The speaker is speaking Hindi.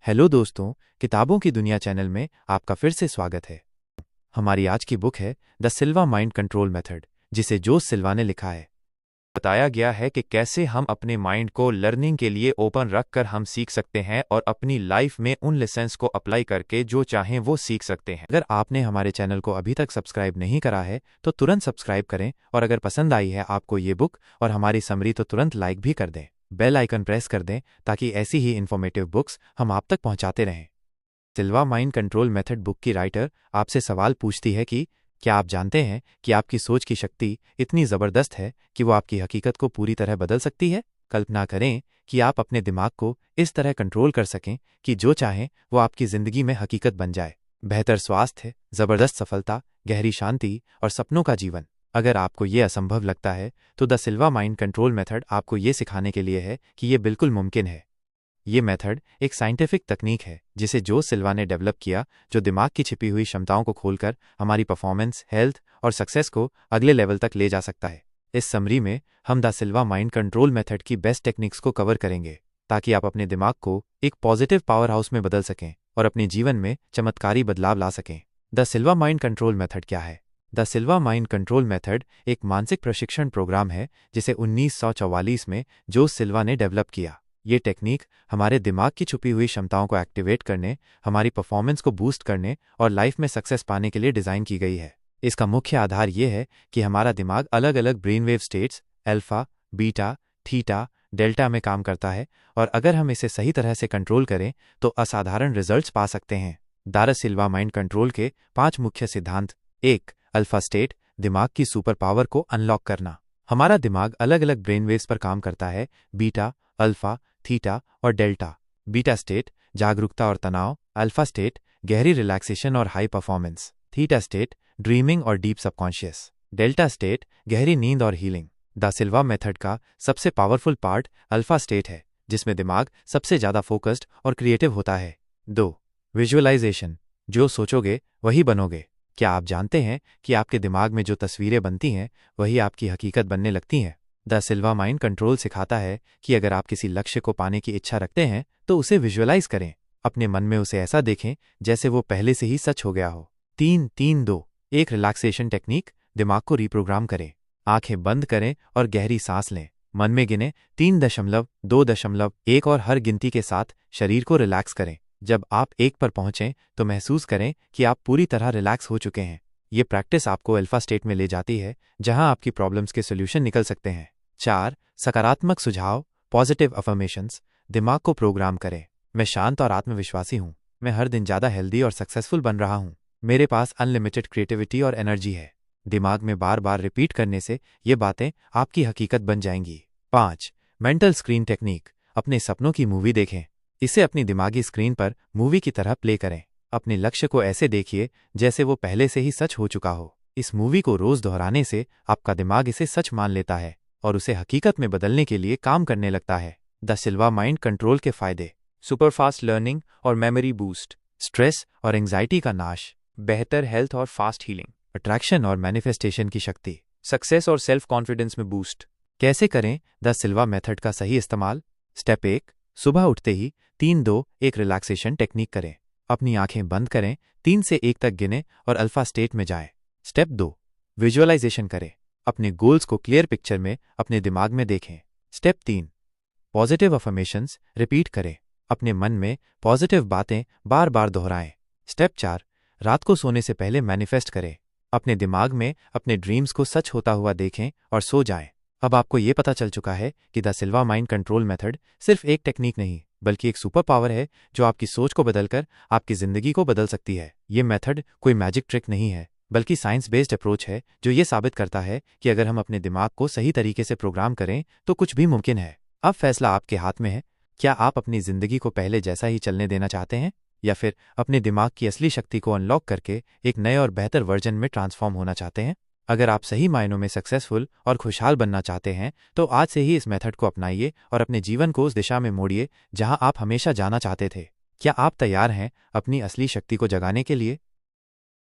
हेलो दोस्तों, किताबों की दुनिया चैनल में आपका फिर से स्वागत है। हमारी आज की बुक है the Silva mind control method, जिसे जोस सिल्वा ने लिखा है। बताया गया है कि कैसे हम अपने माइंड को लर्निंग के लिए ओपन रखकर हम सीख सकते हैं और अपनी लाइफ में उन लेसन्स को अप्लाई करके जो चाहें वो सीख सकते हैं। अगर आपने हमारे चैनल को अभी तक सब्सक्राइब नहीं करा है तो तुरंत सब्सक्राइब करें, और अगर पसंद आई है आपको ये बुक और हमारी समरी तो तुरंत लाइक भी कर दें। बेल आइकन प्रेस कर दें ताकि ऐसी ही इन्फॉर्मेटिव बुक्स हम आप तक पहुंचाते रहें। सिल्वा माइंड कंट्रोल मेथड बुक की राइटर आपसे सवाल पूछती है कि क्या आप जानते हैं कि आपकी सोच की शक्ति इतनी ज़बरदस्त है कि वो आपकी हकीकत को पूरी तरह बदल सकती है। कल्पना करें कि आप अपने दिमाग को इस तरह कंट्रोल कर सकें कि जो चाहें वो आपकी ज़िंदगी में हकीकत बन जाए। बेहतर स्वास्थ्य, ज़बरदस्त सफलता, गहरी शांति और सपनों का जीवन। अगर आपको ये असंभव लगता है तो the Silva mind control method आपको ये सिखाने के लिए है कि ये बिल्कुल मुमकिन है। ये मेथड एक साइंटिफिक तकनीक है जिसे जोस सिल्वा ने डेवलप किया, जो दिमाग की छिपी हुई क्षमताओं को खोलकर हमारी परफॉर्मेंस, हेल्थ और सक्सेस को अगले लेवल तक ले जा सकता है। इस समरी में हम the Silva mind control method की बेस्ट टेक्निक्स को कवर करेंगे ताकि आप अपने दिमाग को एक पॉजिटिव पावर हाउस में बदल सकें और अपने जीवन में चमत्कारी बदलाव ला सकें। The Silva mind control method क्या है? The Silva mind control method एक मानसिक प्रशिक्षण प्रोग्राम है जिसे 1944 में जोस सिल्वा ने डेवलप किया। ये टेक्निक हमारे दिमाग की छुपी हुई क्षमताओं को एक्टिवेट करने, हमारी परफॉर्मेंस को बूस्ट करने और लाइफ में सक्सेस पाने के लिए डिज़ाइन की गई है। इसका मुख्य आधार ये है कि हमारा दिमाग अलग अलग brain wave states alpha, beta, theta, delta में काम करता है, और अगर हम इसे सही तरह से कंट्रोल करें तो असाधारण रिजल्ट्स पा सकते हैं। द सिल्वा माइंड कंट्रोल के 5 मुख्य सिद्धांत। 1. अल्फा स्टेट, दिमाग की सुपर पावर को अनलॉक करना। हमारा दिमाग अलग अलग ब्रेन वेव्स पर काम करता है: बीटा, अल्फा, थीटा और डेल्टा। बीटा स्टेट जागरूकता और तनाव, अल्फा स्टेट गहरी रिलैक्सेशन और high performance, theta state dreaming और डीप सबकॉन्शियस, डेल्टा स्टेट गहरी नींद और हीलिंग। द सिल्वा मेथड का सबसे पावरफुल पार्ट अल्फा स्टेट है, जिसमें दिमाग सबसे ज्यादा फोकस्ड और क्रिएटिव होता है। 2. विजुअलाइजेशन, जो सोचोगे वही बनोगे। क्या आप जानते हैं कि आपके दिमाग में जो तस्वीरें बनती हैं वही आपकी हकीकत बनने लगती हैं? द सिल्वा माइंड कंट्रोल सिखाता है कि अगर आप किसी लक्ष्य को पाने की इच्छा रखते हैं तो उसे विजुअलाइज करें। अपने मन में उसे ऐसा देखें जैसे वो पहले से ही सच हो गया हो। 3-3-2 एक रिलैक्सेशन टेक्निक, दिमाग को रिप्रोग्राम करें। आंखें बंद करें और गहरी सांस लें। मन में गिने 3.2.1 और हर गिनती के साथ शरीर को रिलैक्स करें। जब आप 1 पर पहुंचें तो महसूस करें कि आप पूरी तरह रिलैक्स हो चुके हैं। ये प्रैक्टिस आपको अल्फा स्टेट में ले जाती है, जहां आपकी प्रॉब्लम्स के सॉल्यूशन निकल सकते हैं। 4. सकारात्मक सुझाव, पॉजिटिव अफर्मेशंस, दिमाग को प्रोग्राम करें। मैं शांत और आत्मविश्वासी हूं। मैं हर दिन ज़्यादा हेल्दी और सक्सेसफुल बन रहा हूं। मेरे पास अनलिमिटेड क्रिएटिविटी और एनर्जी है। दिमाग में बार बार रिपीट करने से ये बातें आपकी हकीकत बन जाएंगी। 5. मेंटल स्क्रीन टेक्निक, अपने सपनों की मूवी देखें। इसे अपनी दिमागी स्क्रीन पर मूवी की तरह प्ले करें। अपने लक्ष्य को ऐसे देखिए जैसे वो पहले से ही सच हो चुका हो। इस मूवी को रोज दोहराने से आपका दिमाग इसे सच मान लेता है और उसे हकीकत में बदलने के लिए काम करने लगता है। द सिल्वा माइंड कंट्रोल के फायदे: सुपरफास्ट लर्निंग और मेमोरी बूस्ट, स्ट्रेस और एंग्जाइटी का नाश, बेहतर हेल्थ और फास्ट हीलिंग, अट्रैक्शन और मैनिफेस्टेशन की शक्ति, सक्सेस और सेल्फ कॉन्फिडेंस में बूस्ट। कैसे करें द सिल्वा मेथड का सही इस्तेमाल? स्टेप 1. सुबह उठते ही 3-2-1 रिलैक्सेशन टेक्निक करें। अपनी आंखें बंद करें, 3 से 1 तक गिनें और अल्फा स्टेट में जाएं। स्टेप 2. विजुअलाइजेशन करें। अपने गोल्स को क्लियर पिक्चर में अपने दिमाग में देखें। स्टेप 3. पॉजिटिव अफर्मेशंस रिपीट करें। अपने मन में पॉजिटिव बातें बार बार दोहराएं। स्टेप 4. रात को सोने से पहले मैनिफेस्ट करें। अपने दिमाग में अपने ड्रीम्स को सच होता हुआ देखें और सो जाएं। अब आपको ये पता चल चुका है कि the Silva mind control method सिर्फ एक टेक्निक नहीं बल्कि एक सुपर पावर है जो आपकी सोच को बदलकर आपकी जिंदगी को बदल सकती है। ये मेथड कोई मैजिक ट्रिक नहीं है बल्कि साइंस बेस्ड अप्रोच है जो ये साबित करता है कि अगर हम अपने दिमाग को सही तरीके से प्रोग्राम करें तो कुछ भी मुमकिन है। अब फैसला आपके हाथ में है। क्या आप अपनी जिंदगी को पहले जैसा ही चलने देना चाहते हैं, या फिर अपने दिमाग की असली शक्ति को अनलॉक करके एक नए और बेहतर वर्जन में ट्रांसफॉर्म होना चाहते हैं? अगर आप सही मायनों में सक्सेसफुल और खुशहाल बनना चाहते हैं तो आज से ही इस मेथड को अपनाइए और अपने जीवन को उस दिशा में मोड़िए जहां आप हमेशा जाना चाहते थे। क्या आप तैयार हैं अपनी असली शक्ति को जगाने के लिए?